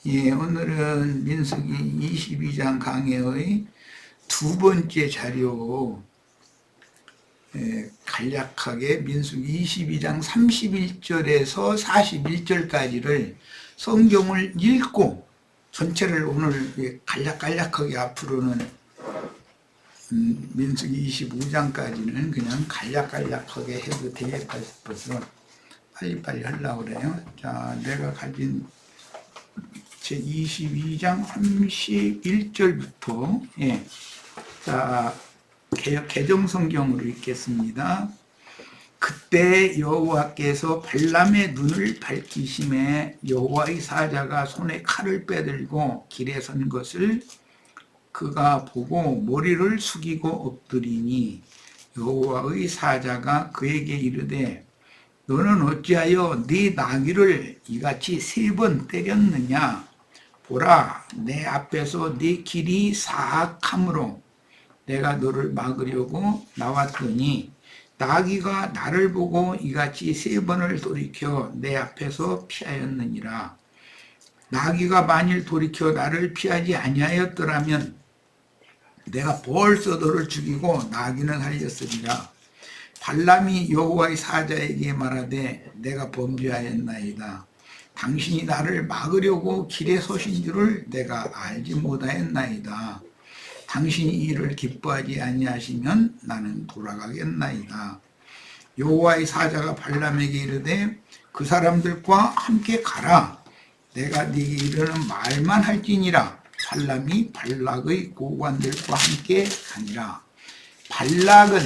예, 오늘은 민수기 22장 강해의 두 번째 자료, 간략하게 민수기 22장 31절에서 41절까지를 성경을 읽고 전체를 오늘 간략하게 앞으로는 민수기 25장까지는 그냥 간략하게 해도 되겠다 싶어서 빨리빨리 하려고 그래요. 자, 내가 가진 제 22장 31절부터 자, 개정성경으로 읽겠습니다. 그때 여호와께서 발람의 눈을 밝히심에 여호와의 사자가 손에 칼을 빼들고 길에 선 것을 그가 보고 머리를 숙이고 엎드리니 여호와의 사자가 그에게 이르되 너는 어찌하여 네 나귀를 이같이 3번 때렸느냐? 보라, 내 앞에서 네 길이 사악함으로 내가 너를 막으려고 나왔더니 나귀가 나를 보고 이같이 3번을 돌이켜 내 앞에서 피하였느니라. 나귀가 만일 돌이켜 나를 피하지 아니하였더라면 내가 벌써 너를 죽이고 나귀는 살렸으리라. 발람이 여호와의 사자에게 말하되 내가 범죄하였나이다. 당신이 나를 막으려고 길에 서신 줄을 내가 알지 못하였나이다. 당신이 이를 기뻐하지 아니하시면 나는 돌아가겠나이다. 여호와의 사자가 발람에게 이르되 그 사람들과 함께 가라. 내가 네게 이르는 말만 할지니라. 발람이 발락의 고관들과 함께 가니라. 발락은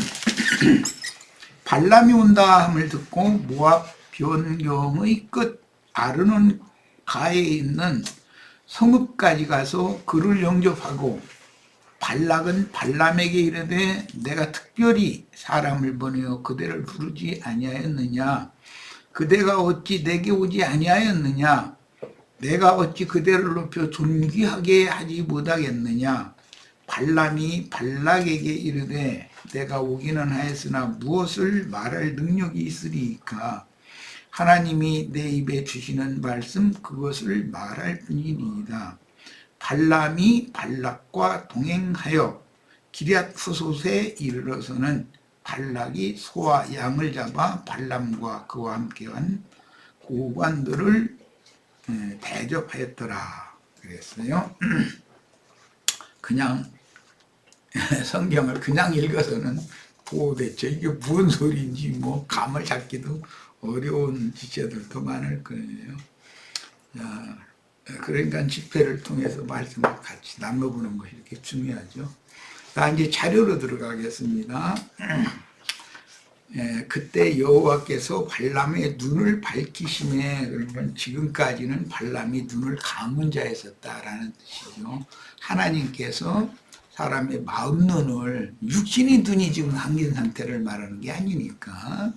발람이 온다 함을 듣고 모압 변경의 끝 아르논 가에 있는 성읍까지 가서 그를 영접하고 발락은 발람에게 이르되 내가 특별히 사람을 보내어 그대를 부르지 아니하였느냐? 그대가 어찌 내게 오지 아니하였느냐? 내가 어찌 그대를 높여 존귀하게 하지 못하겠느냐? 발람이 발락에게 이르되 내가 오기는 하였으나 무엇을 말할 능력이 있으리까? 하나님이 내 입에 주시는 말씀 그것을 말할 뿐이니이다. 발람이 발락과 동행하여 기럇 후솥에 이르러서는 발락이 소와 양을 잡아 발람과 그와 함께한 고관들을 대접하였더라 그랬어요. 그냥 성경을 그냥 읽어서는 도대체 이게 무슨 소리인지 뭐 감을 잡기도 어려운 지체들도 많을 거예요. 자, 그러니까 집회를 통해서 말씀을 같이 나눠보는 것이 이렇게 중요하죠. 자, 이제 자료로 들어가겠습니다. 그때 여호와께서 발람의 눈을 밝히심에, 그러면 지금까지는 발람이 눈을 감은 자였었다라는 뜻이죠. 하나님께서 사람의 마음 눈을, 육신의 눈이 지금 감긴 상태를 말하는 게 아니니까,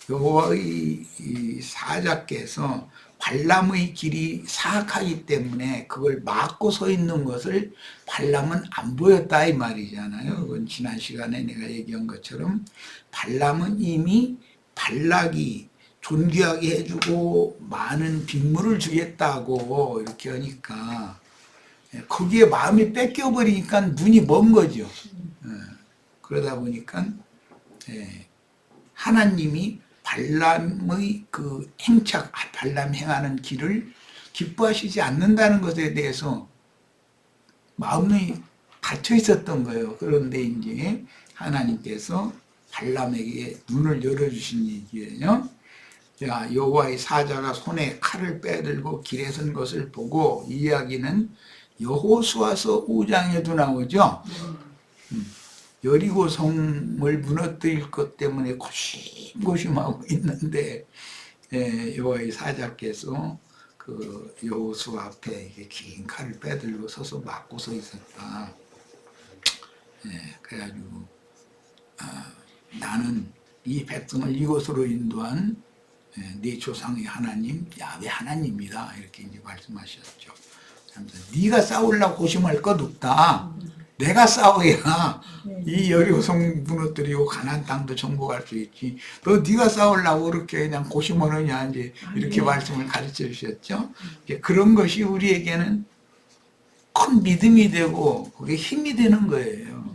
여호와의 사자께서 발람의 길이 사악하기 때문에 그걸 막고 서 있는 것을 발람은 안 보였다 이 말이잖아요. 그건 지난 시간에 내가 얘기한 것처럼 발람은 이미 발락이 존귀하게 해주고 많은 빗물을 주겠다고 이렇게 하니까 거기에 마음이 뺏겨버리니까 눈이 먼 거죠. 그러다 보니까 하나님이 발람의 그 행착, 발람 행하는 길을 기뻐하시지 않는다는 것에 대해서 마음이 닫혀 있었던 거예요. 그런데 이제 하나님께서 발람에게 눈을 열어주신 얘기예요. 자, 여호와의 사자가 손에 칼을 빼들고 길에 선 것을 보고, 이 이야기는 여호수아서 5장에도 나오죠. 여리고 성을 무너뜨릴 것 때문에 고심고심하고 있는데 여호와의 사자께서 그 여호수 앞에 긴 칼을 빼들고 서서 막고 서 있었다. 그래가지고 나는 이 백성을 이곳으로 인도한 네 조상의 하나님 야훼 하나님이다 이렇게 이제 말씀하셨죠. 네가 싸우려고 고심할 것 없다. 내가 싸워야 네. 이 여리고성 무너뜨리고 가나안 땅도 정복할 수 있지. 너 네가 싸우려고 그렇게 그냥 고심하느냐 이제 이렇게 네. 말씀을 가르쳐 주셨죠. 이제 그런 것이 우리에게는 큰 믿음이 되고 그게 힘이 되는 거예요.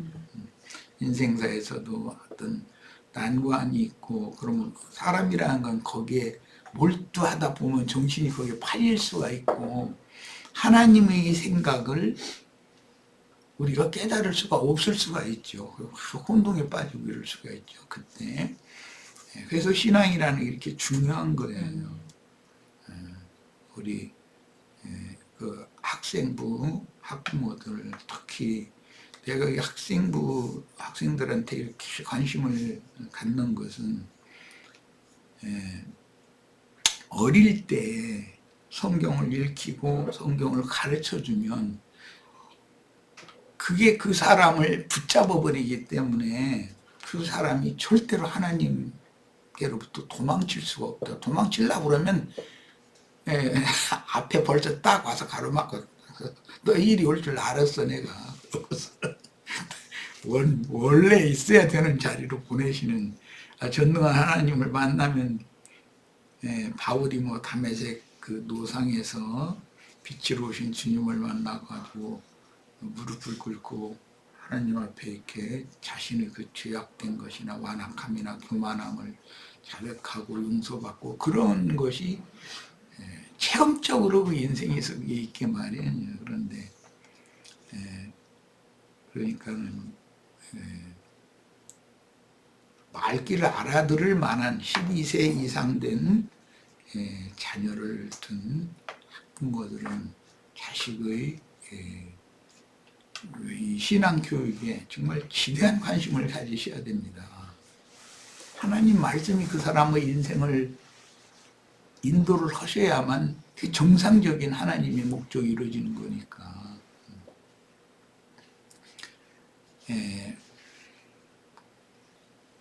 인생사에서도 어떤 난관이 있고 그러면 사람이라는 건 거기에 몰두하다 보면 정신이 거기에 팔릴 수가 있고 하나님의 생각을 우리가 깨달을 수가 없을 수가 있죠. 혼동에 빠지고 이럴 수가 있죠. 그때. 그래서 신앙이라는 게 이렇게 중요한 거예요. 우리 그 학생부 학부모들 특히 내가 이 학생들한테 이렇게 관심을 갖는 것은 어릴 때 성경을 읽히고 성경을 가르쳐주면 그게 그 사람을 붙잡아 버리기 때문에 그 사람이 절대로 하나님께로부터 도망칠 수가 없다. 도망치려고 그러면 앞에 벌써 딱 와서 가로막고 너 일이 올 줄 알았어 내가. 원래 있어야 되는 자리로 보내시는 전능한 하나님을 만나면 바울이 뭐 다메섹 그 노상에서 빛으로 오신 주님을 만나가지고 무릎을 꿇고 하나님 앞에 이렇게 자신의 그 죄악된 것이나 완악함이나 교만함을 자백하고 용서받고 그런 것이 체험적으로 그 인생에 속에 있게 말이에요. 그런데 그러니까는 말귀를 알아들을 만한 12세 이상 된 자녀를 둔 부모들은 자식의 이 신앙교육에 정말 지대한 관심을 가지셔야 됩니다. 하나님 말씀이 그 사람의 인생을 인도를 하셔야만 그 정상적인 하나님의 목적이 이루어지는 거니까.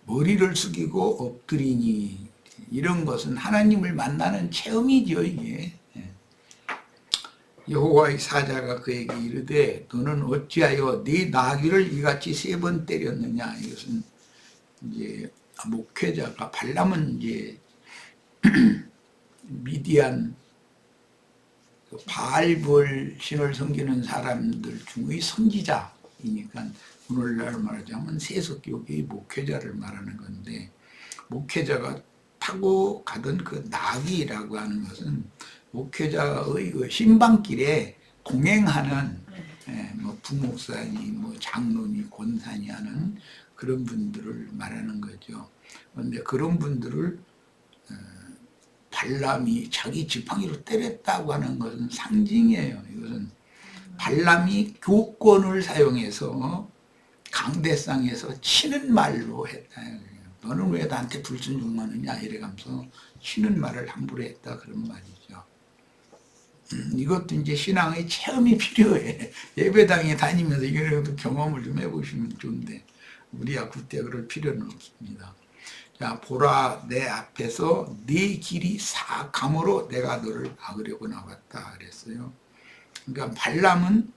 머리를 숙이고 엎드리니 이런 것은 하나님을 만나는 체험이죠. 이게 여호와의 사자가 그에게 이르되 너는 어찌하여 네 나귀를 이같이 3번 때렸느냐. 이것은 이제 목회자가 발람은 이제 미디안 바알볼 신을 섬기는 사람들 중의 선지자이니까 오늘날 말하자면 세속교계의 목회자를 말하는 건데 목회자가 타고 가던 그 나귀라고 하는 것은 목회자의 그 신방길에 동행하는 뭐 부목사니 뭐 장로니 권사니 하는 그런 분들을 말하는 거죠. 그런데 그런 분들을 발람이 자기 지팡이로 때렸다고 하는 것은 상징이에요. 이것은 발람이 교권을 사용해서 강대상에서 치는 말로 했다. 너는 왜 나한테 불순종하느냐 이래가면서 치는 말을 함부로 했다 그런 말이죠. 이것도 이제 신앙의 체험이 필요해. 예배당에 다니면서 이거라도 경험을 좀 해보시면 좋은데 우리야 그때 그럴 필요는 없습니다. 자, 보라 내 앞에서 네 길이 사악함으로 내가 너를 막으려고 나왔다 그랬어요. 그러니까 발람은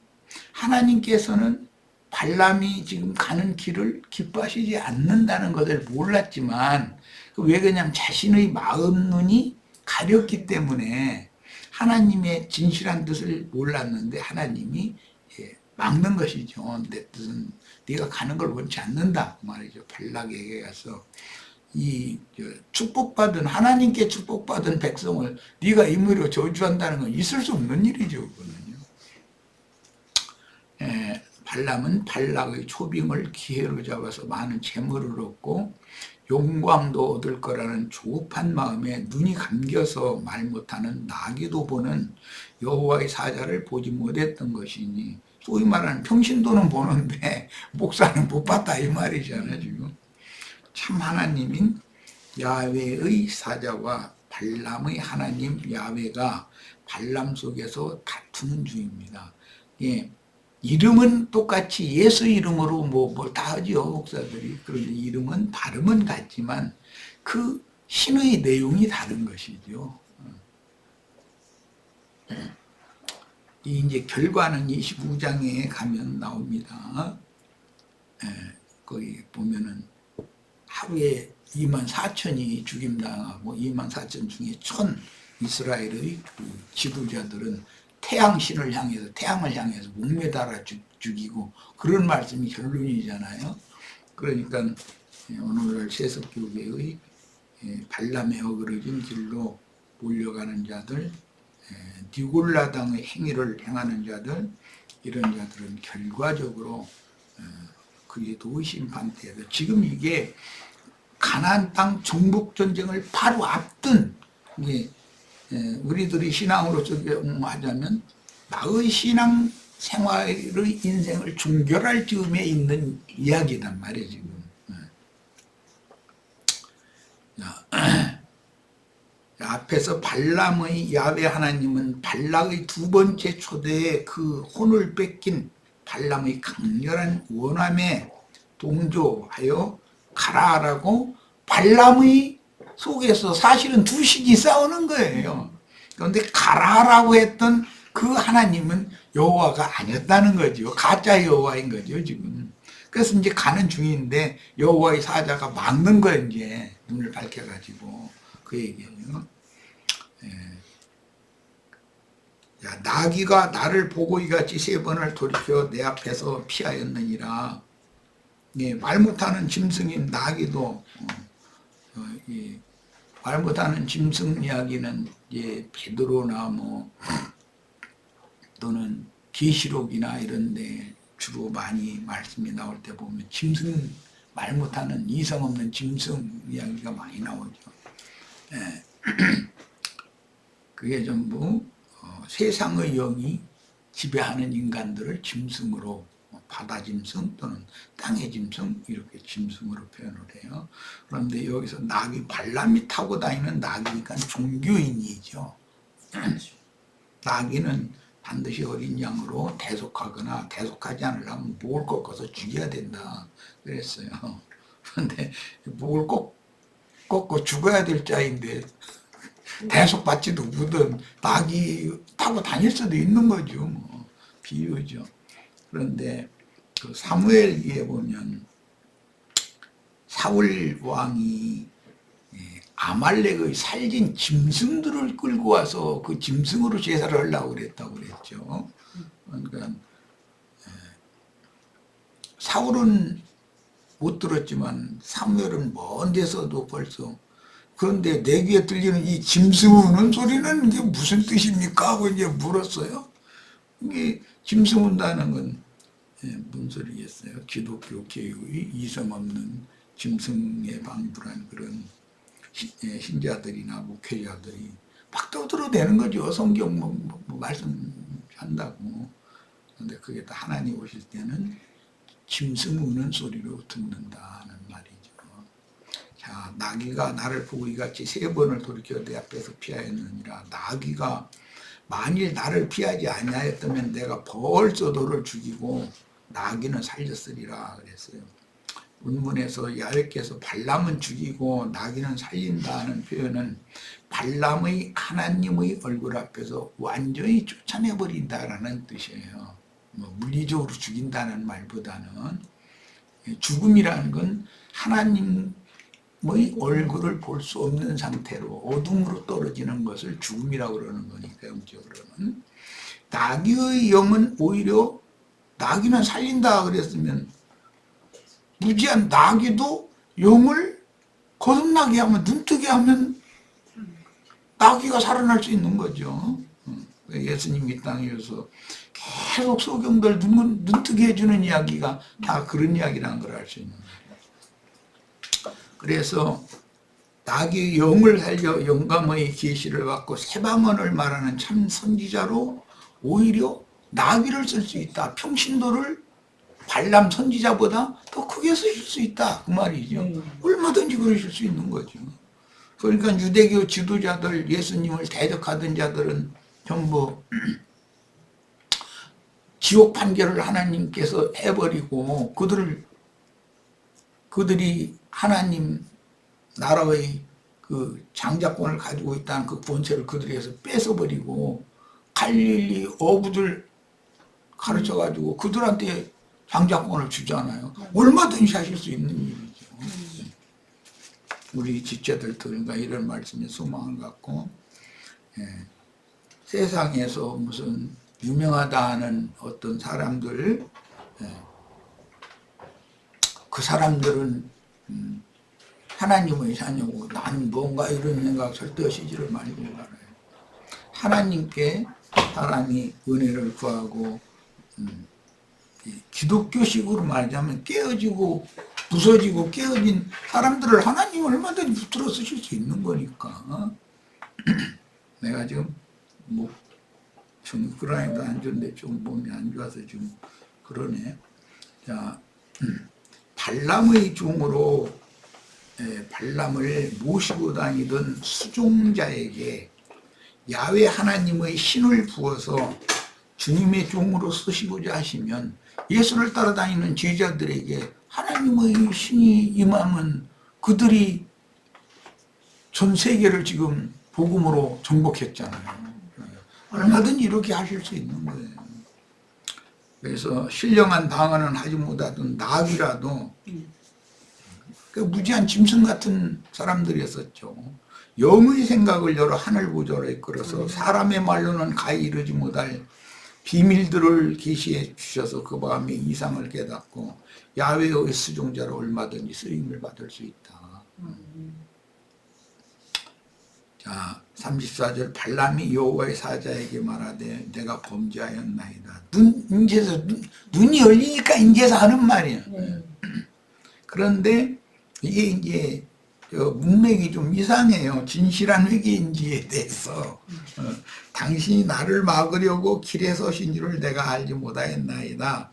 하나님께서는 발람이 지금 가는 길을 기뻐하시지 않는다는 것을 몰랐지만 왜 그냥 자신의 마음 눈이 가렸기 때문에 하나님의 진실한 뜻을 몰랐는데 하나님이 막는 것이죠. 내 뜻은 네가 가는 걸 원치 않는다 그 말이죠. 발락에게 가서 이 축복받은 하나님께 축복받은 백성을 네가 임의로 저주한다는 건 있을 수 없는 일이죠. 그거는요. 발람은 발락의 초빙을 기회로 잡아서 많은 재물을 얻고 영광도 얻을 거라는 조급한 마음에 눈이 감겨서 말 못하는 나귀도 보는 여호와의 사자를 보지 못했던 것이니 소위 말하는 평신도는 보는데 목사는 못 봤다 이 말이잖아요. 지금 참 하나님인 야훼의 사자와 발람의 하나님 야훼가 발람 속에서 다투는 중입니다. 예. 이름은 똑같이 예수 이름으로 뭘 다 하지요, 목사들이. 그런데 이름은 발음은 같지만 그 신의 내용이 다른 것이죠. 이제 결과는 25장에 가면 나옵니다. 거기 보면은 하루에 24,000이 죽임당하고 24,000 중에 1,000 이스라엘의 그 지도자들은 태양신을 향해서 태양을 향해서 목매달아 죽이고 그런 말씀이 결론이잖아요. 그러니까 오늘날 세속교계의 발람의 어그러진 길로 몰려가는 자들, 니골라당의 행위를 행하는 자들, 이런 자들은 결과적으로 그게 도심판때에서 지금 이게 가나안 땅 정복 전쟁을 바로 앞둔 이게 우리들이 신앙으로 적용하자면 나의 신앙 생활의 인생을 종결할 즈음에 있는 이야기단 말이에요 지금. 앞에서 발람의 야훼 하나님은 발락의 두 번째 초대에 그 혼을 뺏긴 발람의 강렬한 원함에 동조하여 가라라고 발람의 속에서 사실은 두 신이 싸우는 거예요. 그런데 가라라고 했던 그 하나님은 여호와가 아니었다는 거죠. 가짜 여호와인 거죠 지금. 그래서 이제 가는 중인데 여호와의 사자가 막는 거예요. 이제 눈을 밝혀가지고 그 얘기예요. 야, 나귀가 나를 보고 이같이 3번을 돌이켜 내 앞에서 피하였느니라. 말 못하는 짐승인 나귀도 말 못하는 짐승 이야기는 베드로나 뭐 또는 계시록이나 이런데 주로 많이 말씀이 나올 때 보면 짐승 말 못하는 이성 없는 짐승 이야기가 많이 나오죠. 그게 전부 세상의 영이 지배하는 인간들을 짐승으로 바다 짐승 또는 땅의 짐승 이렇게 짐승으로 표현을 해요. 그런데 여기서 나귀 발람이 타고 다니는 나귀니까 종교인이죠. 나귀는 반드시 어린 양으로 대속하거나 대속하지 않으려면 목을 꺾어서 죽여야 된다 그랬어요. 그런데 목을 꺾고 죽어야 될 자인데 대속받지도 못한 나귀 타고 다닐 수도 있는 거죠. 뭐 비유죠. 그런데 그 사무엘기에 보면 사울 왕이 아말렉의 살진 짐승들을 끌고 와서 그 짐승으로 제사를 하려고 그랬다고 그랬죠. 그러니까 사울은 못 들었지만 사무엘은 먼 데서도 벌써 그런데 내 귀에 들리는 이 짐승 우는 소리는 이게 무슨 뜻입니까? 하고 이제 물었어요. 이게 짐승 운다는 건 무슨 소리겠어요? 기독교 교육의 이성 없는 짐승에 방불한 그런 신자들이나 목회자들이 막 떠들어대는 거죠. 성경 말씀한다고. 그런데 그게 다 하나님 오실 때는 짐승 우는 소리로 듣는다는 말이죠. 자, 나귀가 나를 보고 이같이 3번을 돌이켜 내 앞에서 피하였느니라. 나귀가 만일 나를 피하지 아니하였다면 내가 벌써 너를 죽이고 나귀는 살렸으리라 그랬어요. 본문에서 야훼께서 발람은 죽이고 나귀는 살린다는 표현은 발람의 하나님의 얼굴 앞에서 완전히 쫓아내버린다라는 뜻이에요. 뭐 물리적으로 죽인다는 말보다는 죽음이라는 건 하나님의 얼굴을 볼 수 없는 상태로 어둠으로 떨어지는 것을 죽음이라고 그러는 거니까 영적으로는. 나귀의 영은 오히려 나귀는 살린다 그랬으면 무지한 나귀도 영을 거듭나게 하면 눈뜨게 하면 나귀가 살아날 수 있는 거죠. 예수님이 땅에 오셔서 계속 소경들 눈뜨게 해주는 이야기가 다 그런 이야기라는 걸 알 수 있는 거예요. 그래서 나귀의 영을 살려 영감의 계시를 받고 새방언을 말하는 참 선지자로 오히려 나귀를 쓸 수 있다. 평신도를 발람 선지자보다 더 크게 쓰실 수 있다. 그 말이죠. 얼마든지 그러실 수 있는 거죠. 그러니까 유대교 지도자들, 예수님을 대적하던 자들은 전부 지옥 판결을 하나님께서 해버리고 그들이 하나님 나라의 그 장자권을 가지고 있다는 그 권세를 그들에게서 뺏어버리고 갈릴리 어부들 가르쳐가지고 그들한테 장자권을 주잖아요. 얼마든지 하실 수 있는 일이죠. 우리 지체들도 그러니까 이런 말씀에 소망을 갖고, 예, 세상에서 무슨 유명하다 하는 어떤 사람들, 예, 그 사람들은 하나님의 자녀고 나는 뭔가 이런 생각 절대 하시지를 말고 말아요. 하나님께 사람이 은혜를 구하고, 기독교식으로 말하자면 깨어지고 부서지고 깨어진 사람들을 하나님 얼마든지 붙들어 쓰실 수 있는 거니까. 내가 지금 좀 우크라이나도 안 좋은데 좀 몸이 안 좋아서 좀 그러네. 자, 발람의 종으로 발람을 모시고 다니던 수종자에게 야훼 하나님의 신을 부어서 주님의 종으로 쓰시고자 하시면 예수를 따라다니는 제자들에게 하나님의 신이 임하면 그들이 전 세계를 지금 복음으로 정복했잖아요. 얼마든지 이렇게 하실 수 있는 거예요. 그래서 신령한 방언은 하지 못하던 나귀라도 그 무지한 짐승 같은 사람들이었었죠. 영의 생각을 열어 하늘 구조로 이끌어서 사람의 말로는 가히 이르지 못할 비밀들을 계시해 주셔서 그 마음의 이상을 깨닫고 야훼의 수종자로 얼마든지 쓰임을 받을 수 있다. 자, 34절 발람이 여호와의 사자에게 말하되 내가 범죄하였나이다. 눈이 열리니까 인제서 하는 말이야. 그런데 이게 이제 문맥이 좀 이상해요. 진실한 회개인지에 대해서. 당신이 나를 막으려고 길에 서신 줄을 내가 알지 못하였나이다.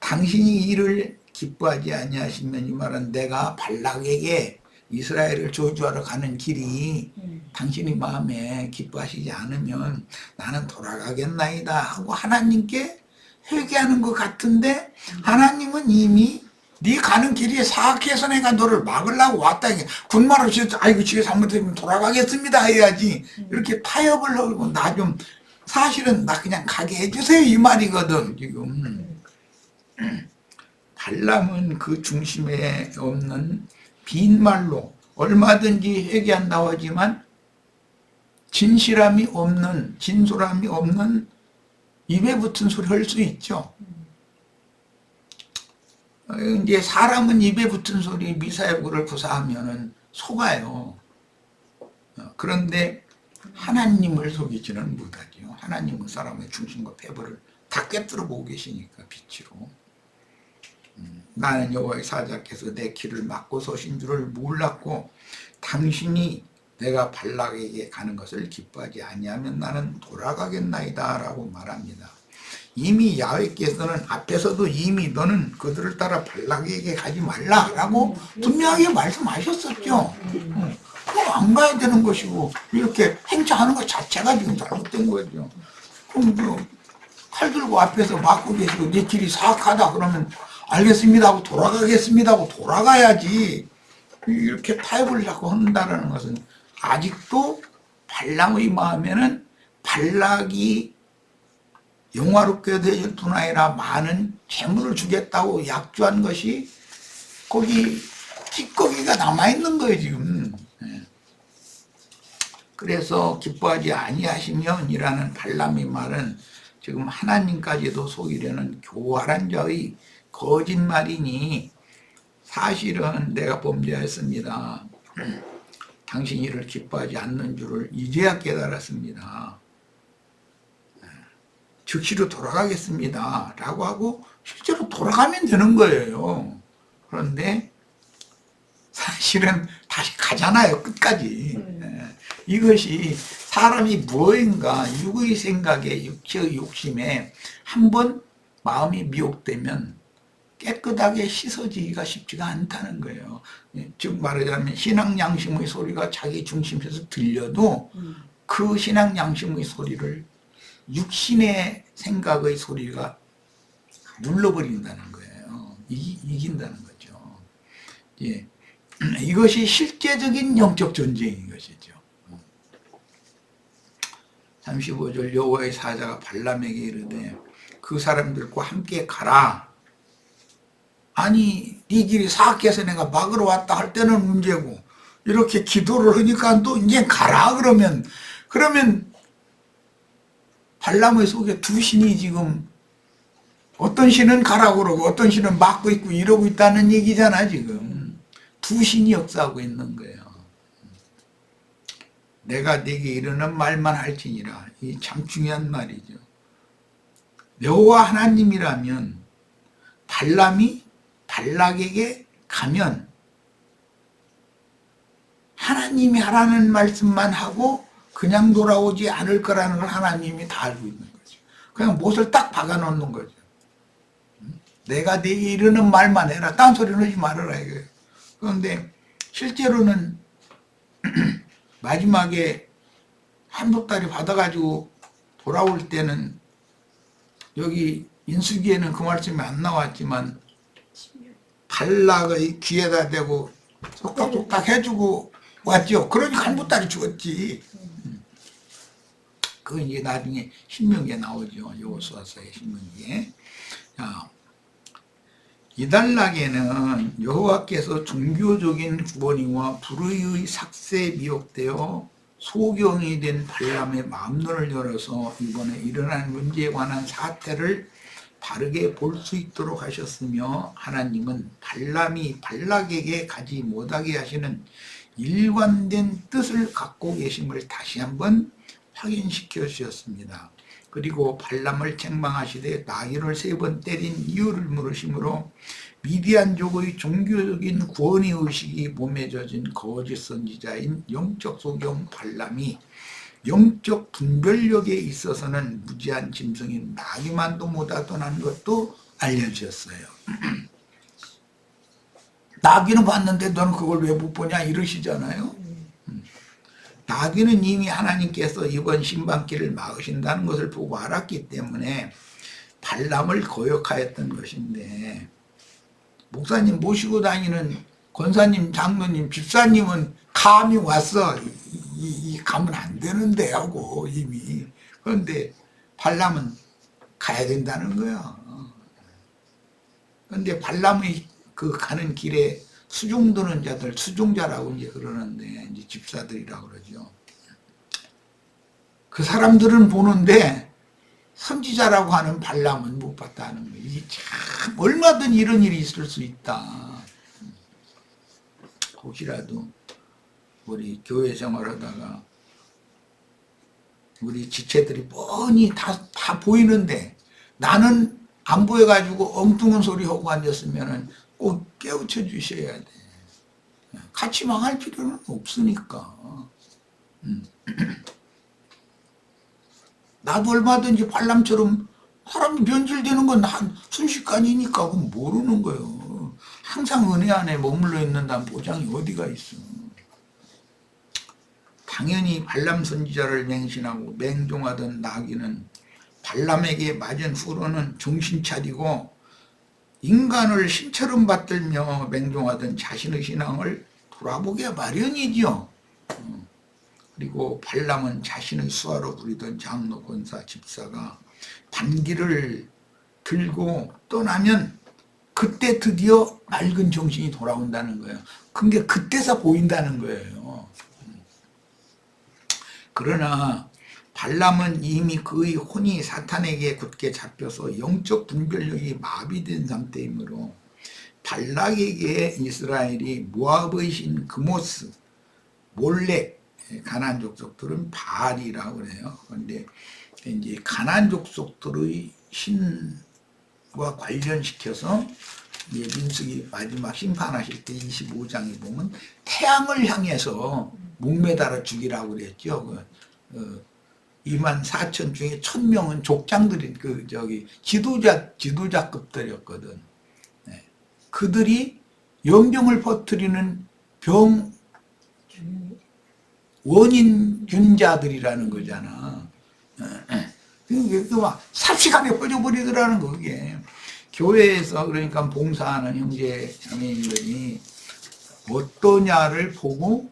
당신이 이를 기뻐하지 아니하시면 이 말은 내가 발락에게 이스라엘을 저주하러 가는 길이 당신이 마음에 기뻐하시지 않으면 나는 돌아가겠나이다 하고 하나님께 회개하는 것 같은데 하나님은 이미 네 가는 길이 사악해서 내가 너를 막으려고 왔다. 군말 없이 아이고 집에 잘못했으면 돌아가겠습니다 해야지. 이렇게 타협을 하고 나 좀 사실은 나 그냥 가게 해주세요 이 말이거든 지금. 발람은 그 중심에 없는 빈말로 얼마든지 회개한다고 하지만 진실함이 없는 진솔함이 없는 입에 붙은 소리 할 수 있죠. 이제 사람은 입에 붙은 소리 미사여구를 구사하면은 속아요. 그런데 하나님을 속이지는 못하죠. 하나님은 사람의 중심과 배부를 다 꿰뚫어 보고 계시니까 빛으로. 나는 여호와의 사자께서 내 길을 막고 서신 줄을 몰랐고 당신이 내가 발락에게 가는 것을 기뻐하지 아니하면 나는 돌아가겠나이다 라고 말합니다. 이미 야훼께서는 앞에서도 이미 너는 그들을 따라 발락에게 가지 말라라고 분명하게 말씀하셨었죠. 그럼 안 가야 되는 것이고 이렇게 행차하는 것 자체가 지금 잘못된 거죠. 그럼 칼 들고 앞에서 막고 계시고 내 길이 사악하다 그러면 알겠습니다 하고 돌아가겠습니다 하고 돌아가야지. 이렇게 타협을 자꾸 한다는 것은 아직도 발람의 마음에는 발락이 영화롭게 되질 뿐 아니라 많은 재물을 주겠다고 약조한 것이 거기 찌꺼기가 남아있는 거예요 지금. 그래서 기뻐하지 아니하시면 이라는 발람의 말은 지금 하나님까지도 속이려는 교활한 자의 거짓말이니 사실은 내가 범죄하였습니다. 당신이 이를 기뻐하지 않는 줄을 이제야 깨달았습니다. 즉시로 돌아가겠습니다 라고 하고 실제로 돌아가면 되는 거예요. 그런데 사실은 다시 가잖아요 끝까지. 이것이 사람이 무엇인가 육의 생각에 육체의 욕심에 한번 마음이 미혹되면 깨끗하게 씻어지기가 쉽지가 않다는 거예요. 즉 말하자면 신앙 양심의 소리가 자기 중심에서 들려도 그 신앙 양심의 소리를 육신의 생각의 소리가 눌러버린다는 거예요. 이긴다는 거죠. 예. 이것이 실제적인 영적 전쟁인 것이죠. 35절 여호와의 사자가 발람에게 이르되 그 사람들과 함께 가라. 아니 네 길이 사악해서 내가 막으러 왔다 할 때는 문제고 이렇게 기도를 하니까 또 이제 가라 그러면 발람의 속에 두 신이 지금 어떤 신은 가라고 그러고 어떤 신은 막고 있고 이러고 있다는 얘기잖아. 지금 두 신이 역사하고 있는 거예요. 내가 네게 이르는 말만 할지니라. 이 참 중요한 말이죠. 여호와 하나님이라면 발람이 발락에게 가면 하나님이 하라는 말씀만 하고 그냥 돌아오지 않을 거라는 걸 하나님이 다 알고 있는 거죠. 그냥 못을 딱 박아놓는 거죠. 내가 네게 이르는 말만 해라. 딴소리는 하지 말아라 이거예요. 그런데 실제로는 마지막에 한보따리 받아가지고 돌아올 때는 여기 인수기에는 그 말씀이 안 나왔지만 발락의 귀에다 대고 속닥속닥 해주고 왔죠. 그러니까 한보따리 죽었지. 그건 이제 나중에 신명기에 나오죠. 여호수아서의 신명기에. 자, 이달락에는 여호와께서 종교적인 구원이와 불의의 삭세에 미혹되어 소경이 된 발람의 마음눈을 열어서 이번에 일어난 문제에 관한 사태를 바르게 볼 수 있도록 하셨으며 하나님은 발람이 발락에게 가지 못하게 하시는 일관된 뜻을 갖고 계심을 다시 한번 확인시켜 주셨습니다. 그리고 발람을 책망하시되 나귀를 3번 때린 이유를 물으시므로 미디안족의 종교적인 구원의 의식이 몸에 젖은 거짓 선지자인 영적 소경 발람이 영적 분별력에 있어서는 무지한 짐승인 나귀만도 못하던 것도 알려주셨어요. 나귀는 봤는데 너는 그걸 왜 못 보냐 이러시잖아요. 나귀는 이미 하나님께서 이번 신방길을 막으신다는 것을 보고 알았기 때문에 발람을 거역하였던 것인데 목사님 모시고 다니는 권사님, 장로님, 집사님은 감이 왔어. 가면 안 되는데 하고 이미. 그런데 발람은 가야 된다는 거야. 그런데 발람의 그 가는 길에 수종드는 자들, 수종자라고 이제 그러는데, 이제 집사들이라고 그러죠. 그 사람들은 보는데, 선지자라고 하는 발람은 못 봤다는 거예요. 이게 참, 얼마든 이런 일이 있을 수 있다. 혹시라도, 우리 교회 생활하다가, 우리 지체들이 뻔히 다 보이는데, 나는 안 보여가지고 엉뚱한 소리 하고 앉았으면은 꼭 깨우쳐 주셔야 돼. 같이 망할 필요는 없으니까. 나도 얼마든지 발람처럼 사람이 변질되는 건 한 순식간이니까 그건 모르는 거예요. 항상 은혜 안에 머물러 있는다는 보장이 어디가 있어. 당연히 발람 선지자를 맹신하고 맹종하던 나귀는 발람에게 맞은 후로는 정신 차리고 인간을 신처럼 받들며 맹종하던 자신의 신앙을 돌아보게 마련이지요. 그리고 발람은 자신의 수하로 부리던 장로, 권사, 집사가 반기를 들고 떠나면 그때 드디어 맑은 정신이 돌아온다는 거예요. 그게 그때서 보인다는 거예요. 그러나 발람은 이미 그의 혼이 사탄에게 굳게 잡혀서 영적 분별력이 마비된 상태이므로 발락에게 이스라엘이 모압의 신 그모스, 몰렉, 가나안 족속들은 바알이라고 그래요. 그런데 이제 가나안 족속들의 신과 관련시켜서 민수기 마지막 심판하실 때 25장에 보면 태양을 향해서 목매달아 죽이라고 그랬죠. 24,000 중에 1,000명은 족장들인 지도자급들이었거든. 네. 그들이 연병을 퍼뜨리는 병 원인균자들이라는 거잖아. 그 막 삽시간에 퍼져버리더라는 거, 그게. 교회에서 그러니까 봉사하는 형제 자매님들이 어떠냐를 보고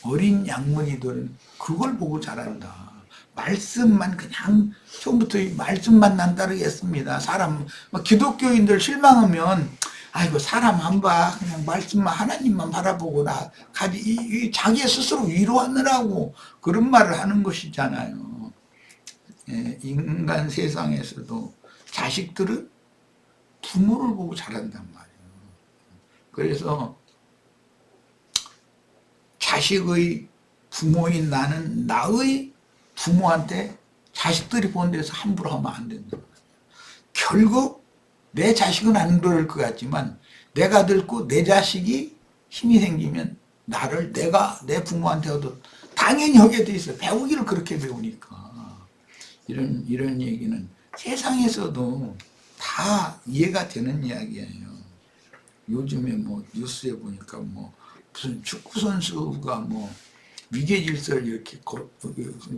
어린 양문이들은 그걸 보고 자란다. 말씀만 그냥 처음부터 말씀만 난 따르겠습니다. 사람 기독교인들 실망하면 아이고 사람 안 봐. 그냥 말씀만 하나님만 바라보고 나 자기 스스로 위로하느라고 그런 말을 하는 것이잖아요. 예, 인간 세상에서도 자식들은 부모를 보고 자란단 말이에요. 그래서 자식의 부모인 나는 나의 부모한테 자식들이 본 데서 함부로 하면 안 된다. 결국 내 자식은 안 그럴 것 같지만 내가 늙고 내 자식이 힘이 생기면 나를 내가 내 부모한테도 당연히 하게 돼 있어요. 배우기를 그렇게 배우니까. 이런 얘기는 세상에서도 다 이해가 되는 이야기예요. 요즘에 뭐 뉴스에 보니까 뭐 무슨 축구 선수가 뭐 위계 질서를 이렇게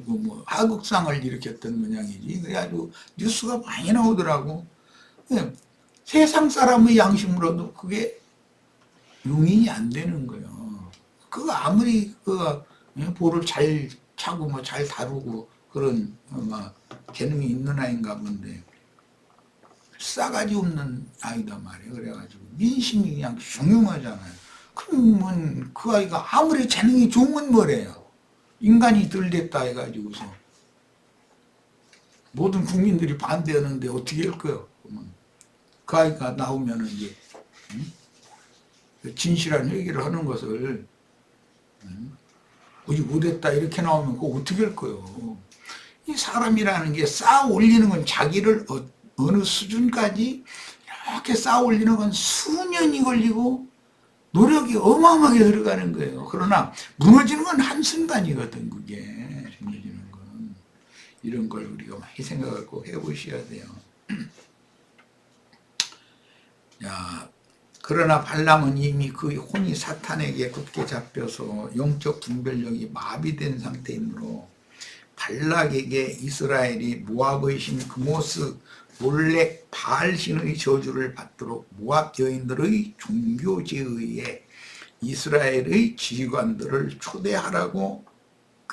뭐 하극상을 일으켰던 모양이지. 그래가지고 뉴스가 많이 나오더라고. 세상 사람의 양심으로도 그게 용인이 안 되는 거예요. 그거 아무리 볼을 잘 차고 뭐 잘 다루고 그런 막 재능이 있는 아이인가 본데 싸가지 없는 아이다 말이에요. 그래가지고 민심이 그냥 흉흉하잖아요. 그러면 그 아이가 아무리 재능이 좋으면 뭐래요? 인간이 덜 됐다 해가지고서 모든 국민들이 반대하는데 어떻게 할 거예요? 그 아이가 나오면은 이제 진실한 얘기를 하는 것을 우리 못했다 이렇게 나오면 그거 어떻게 할 거예요? 이 사람이라는 게 쌓아 올리는 건 자기를 어느 수준까지 이렇게 쌓아 올리는 건 수년이 걸리고 노력이 어마어마하게 들어가는 거예요. 그러나 무너지는 건 한순간이거든. 그게 무너지는 건. 이런 걸 우리가 많이 생각을 꼭 해보셔야 돼요. 야, 그러나 발람은 이미 그 혼이 사탄에게 굳게 잡혀서 영적 분별력이 마비된 상태이므로 발락에게 이스라엘이 모압의 신 그모스 몰렉 바알신의 저주를 받도록 모압 여인들의 종교제의에 이스라엘의 지휘관들을 초대하라고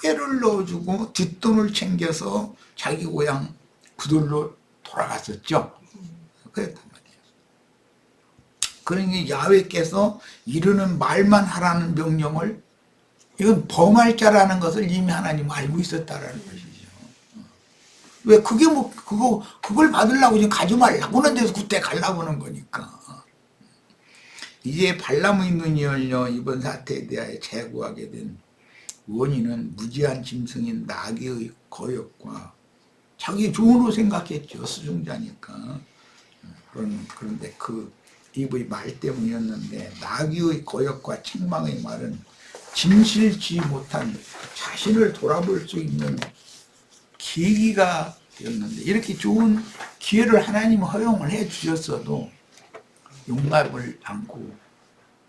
꾀를 넣어주고 뒷돈을 챙겨서 자기 고향 그들로 돌아갔었죠. 그랬단 말이에요. 그러니 야훼께서 이르는 말만 하라는 명령을 이건 범할 자라는 것을 이미 하나님 알고 있었다라는 것이죠. 왜 그게 뭐 그걸 받으려고 지금 가지 말라고 하는 데서 그때 가려고 하는 거니까. 이제 발람의 눈이 열려 이번 사태에 대하여 재고하게 된 원인은 무지한 짐승인 나귀의 거역과 자기 좋은으로 생각했죠. 수중자니까. 그런데 그 입의 말 때문이었는데 나귀의 거역과 책망의 말은 진실지 못한 자신을 돌아볼 수 있는 계기가 되었는데 이렇게 좋은 기회를 하나님 허용을 해 주셨어도 용납을 않고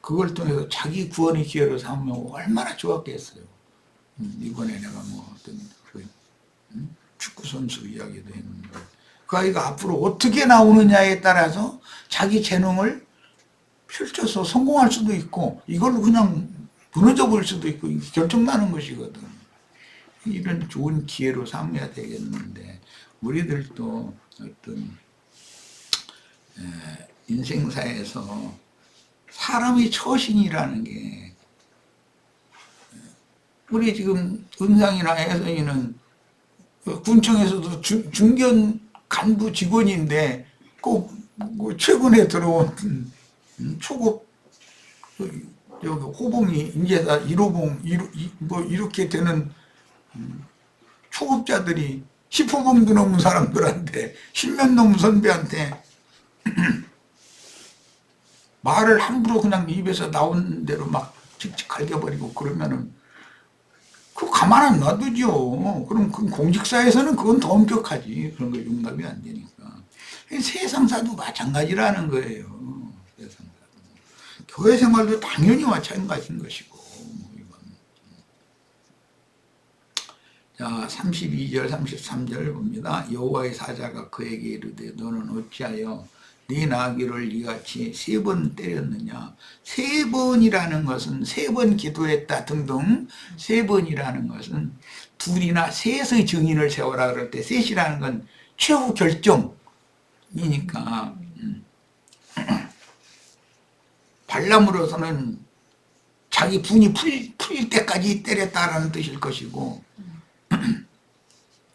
그걸 통해서 자기 구원의 기회로 삼으면 얼마나 좋았겠어요. 이번에 내가 뭐 어떤 축구 선수 이야기도 했는데 그 아이가 앞으로 어떻게 나오느냐에 따라서 자기 재능을 펼쳐서 성공할 수도 있고 이걸로 그냥 무너져 버릴 수도 있고 결정나는 것이거든. 이런 좋은 기회로 삼아야 되겠는데 우리들도 어떤 인생사에서 사람의 처신이라는 게 우리 지금 은상이나 혜선이는 군청에서도 중견 간부 직원인데 꼭 최근에 들어온 초급 여기 호봉이 인제다 1호봉 뭐 이렇게 되는 초급자들이 10호봉도 넘은 사람들한테 10년 넘은 선배한테 말을 함부로 그냥 입에서 나온 대로 막 직직 갈겨버리고 그러면은 그거 가만 안 놔두죠. 그럼 그 공직사에서는 그건 더 엄격하지. 그런 거 용납이 안 되니까. 세상사도 마찬가지라는 거예요. 세상사도. 교회 생활도 당연히 마찬가지인 것이고. 자, 32절, 33절 봅니다. 여호와의 사자가 그에게 이르되 너는 어찌하여 네 나귀를 이같이 3번 때렸느냐. 3번이라는 것은 3번 기도했다 등등 3번이라는 것은 둘이나 셋의 증인을 세워라 그럴 때 셋이라는 건 최후 결정이니까 발람으로서는 자기 분이 풀릴 때까지 때렸다라는 뜻일 것이고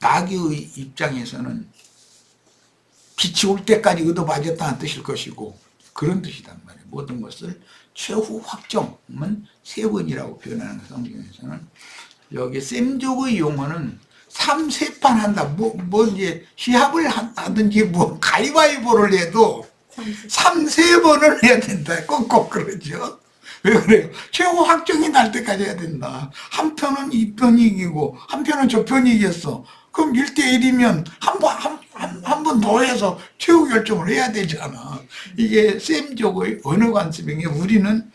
나귀의 입장에서는 빛이 올 때까지 얻어맞았다는 뜻일 것이고 그런 뜻이단 말이에요. 모든 것을 최후 확정은 세 번이라고 표현하는 성경에서는 여기 셈족의 용어는 3세판 한다. 뭐 이제 시합을 하든지 뭐 가위바위보를 해도 3세번을 해야 된다. 꼭꼭 그러죠. 왜 그래요? 최후 확정이 날 때까지 해야 된다. 한 편은 이 편이 이기고 한 편은 저 편이 이겼어. 그럼 1대1이면 한 번 더 해서 최후 결정을 해야 되잖아. 이게 셈족의 언어 관습인 게 우리는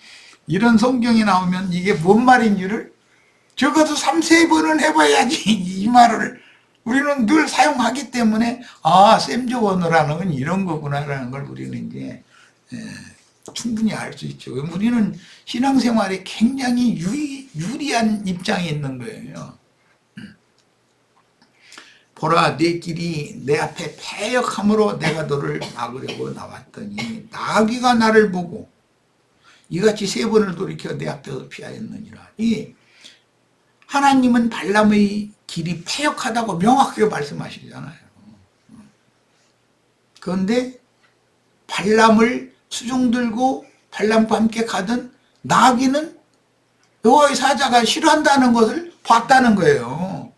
이런 성경이 나오면 이게 뭔 말인지를 적어도 3-4번은 해봐야지 이 말을 우리는 늘 사용하기 때문에 아 셈족 언어라는 건 이런 거구나라는 걸 우리는 이제 충분히 알 수 있죠. 우리는 신앙생활에 굉장히 유리한 입장에 있는 거예요. 보라 내 길이 내 앞에 패역함으로 내가 너를 막으려고 나왔더니 나귀가 나를 보고 이같이 3번을 돌이켜 내 앞에서 피하였느니라. 이 하나님은 발람의 길이 패역하다고 명확하게 말씀하시잖아요. 그런데 발람을 수종 들고 발람과 함께 가던 나귀는 여호와의 사자가 싫어한다는 것을 봤다는 거예요.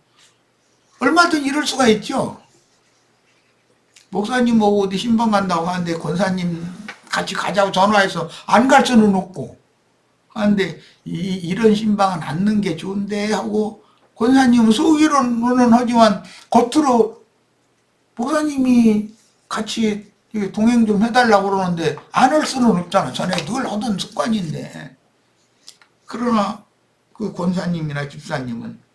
얼마든 이럴 수가 있죠. 목사님 뭐 어디 신방 간다고 하는데 권사님 같이 가자고 전화해서 안 갈 수는 없고 하는데 이런 신방은 앉는 게 좋은데 하고 권사님은 속이로는 하지만 겉으로 목사님이 같이 동행 좀 해달라고 그러는데 안 할 수는 없잖아. 전에 늘 하던 습관인데. 그러나 그 권사님이나 집사님은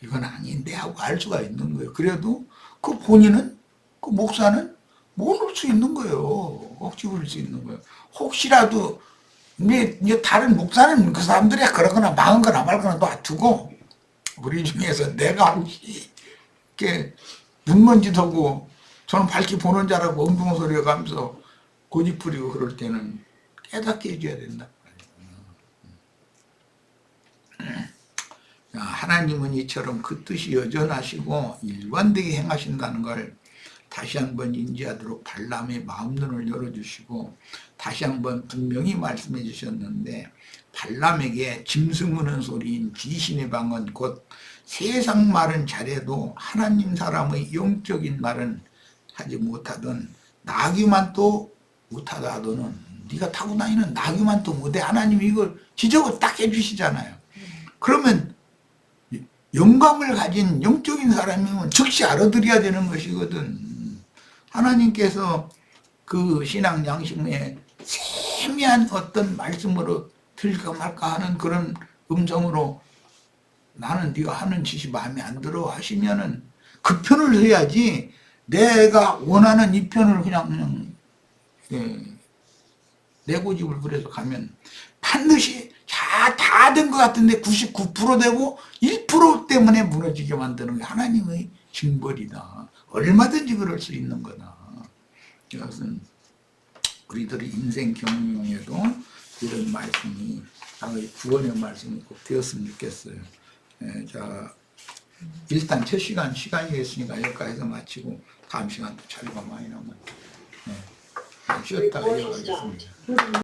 이건 아닌데 하고 알 수가 있는 거예요. 그래도 그 본인은 그 목사는 모를 수 있는 거예요. 억지 부릴 수 있는 거예요. 혹시라도 이제 다른 목사는 그 사람들이 그러거나 망하거나 말거나 놔두고 우리 중에서 내가 혹시 이렇게 눈먼짓하고 저는 밝게 보는 자라고 엉뚱한 소리가 가면서 고집 부리고 그럴 때는 깨닫게 해줘야 된다. 하나님은 이처럼 그 뜻이 여전하시고 일관되게 행하신다는 걸 다시 한번 인지하도록 발람의 마음눈을 열어주시고 다시 한번 분명히 말씀해 주셨는데 발람에게 짐승 우는 소리인 귀신의 방언 곧 세상 말은 잘해도 하나님 사람의 영적인 말은 하지 못하던 나귀만 또 못하다 하더는 네가 타고 다니는 나귀만 또 못해. 하나님이 이걸 지적을 딱 해주시잖아요. 그러면 영감을 가진 영적인 사람이면 즉시 알아들어야 되는 것이거든. 하나님께서 그 신앙 양심에 세미한 어떤 말씀으로 들까 말까 하는 그런 음성으로 나는 네가 하는 짓이 마음에 안 들어 하시면은 그 편을 서야지 내가 원하는 이 편을 그냥 내 고집을 부려서 가면 반드시 다 된 것 같은데 99% 되고 1% 때문에 무너지게 만드는 게 하나님의 징벌이다. 얼마든지 그럴 수 있는 거다. 이것은 우리들의 인생 경영에도 이런 말씀이 구원의 말씀이 꼭 되었으면 좋겠어요. 자, 일단 첫 시간이 됐으니까 여기까지서 마치고 다음 시간 또 자료가 많이 남아요. 쉬었다가 이어가겠습니다.